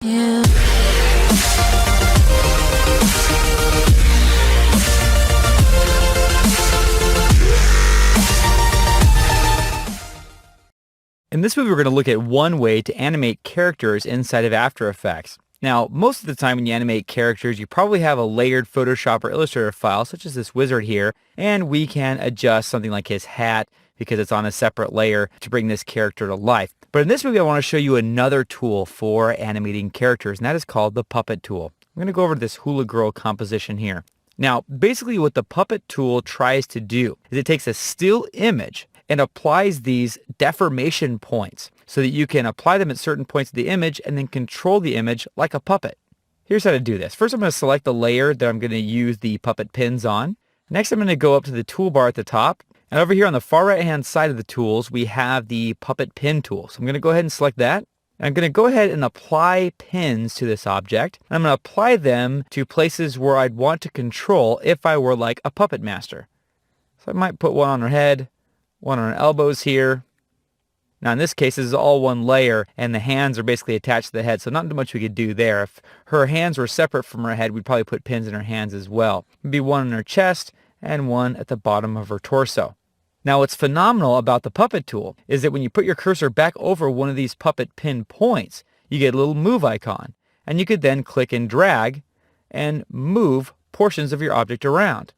Yeah. In this movie, we're going to look at one way to animate characters inside of After Effects. Now, most of the time when you animate characters, you probably have a layered Photoshop or Illustrator file, such as this wizard here, and we can adjust something like his hat because it's on a separate layer to bring this character to life. But in this movie, I want to show you another tool for animating characters, and that is called the Puppet tool. I'm going to go over this Hula Girl composition here. Now, basically what the Puppet tool tries to do is it takes a still image and applies these deformation points so that you can apply them at certain points of the image and then control the image like a puppet. Here's how to do this. First, I'm going to select the layer that I'm going to use the puppet pins on. Next, I'm going to go up to the toolbar at the top. And over here on the far right-hand side of the tools, we have the puppet pin tool. So I'm going to go ahead and select that. I'm going to go ahead and apply pins to this object. I'm going to apply them to places where I'd want to control if I were like a puppet master. So I might put one on her head, one on her elbows here. Now in this case, this is all one layer, and the hands are basically attached to the head, so not much we could do there. If her hands were separate from her head, we'd probably put pins in her hands as well. Maybe one on her chest and one at the bottom of her torso. Now what's phenomenal about the puppet tool is that when you put your cursor back over one of these puppet pin points, you get a little move icon, and you could then click and drag and move portions of your object around.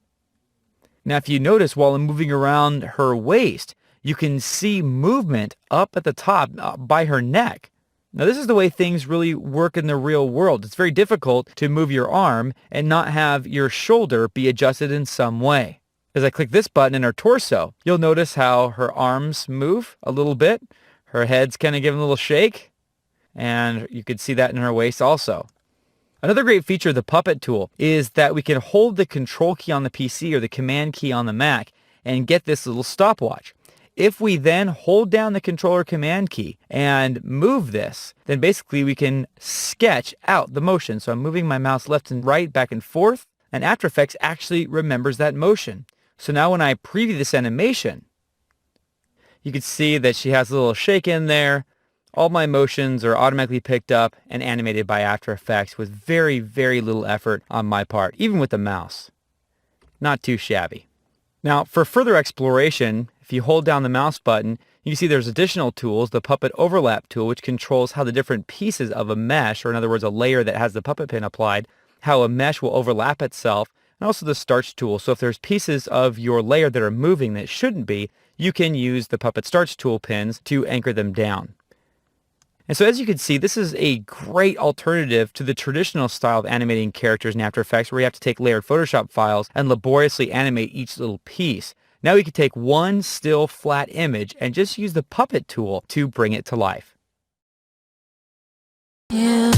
Now, if you notice, while I'm moving around her waist, you can see movement up at the top by her neck. Now, this is the way things really work in the real world. It's very difficult to move your arm and not have your shoulder be adjusted in some way. As I click this button in her torso, you'll notice how her arms move a little bit. Her head's kind of giving a little shake, and you could see that in her waist also. Another great feature of the Puppet tool is that we can hold the control key on the PC or the command key on the Mac and get this little stopwatch. If we then hold down the controller command key and move this, then basically we can sketch out the motion. So I'm moving my mouse left and right, back and forth, and After Effects actually remembers that motion. So now when I preview this animation, you can see that she has a little shake in there. All my motions are automatically picked up and animated by After Effects with very, very little effort on my part, even with the mouse. Not too shabby. Now, for further exploration, if you hold down the mouse button, you can see there's additional tools, the Puppet Overlap tool, which controls how the different pieces of a mesh, or in other words, a layer that has the puppet pin applied, how a mesh will overlap itself, and also the Starch tool. So if there's pieces of your layer that are moving that shouldn't be, you can use the Puppet Starch tool pins to anchor them down. And so as you can see, this is a great alternative to the traditional style of animating characters in After Effects where you have to take layered Photoshop files and laboriously animate each little piece. Now we can take one still flat image and just use the Puppet tool to bring it to life. Yeah.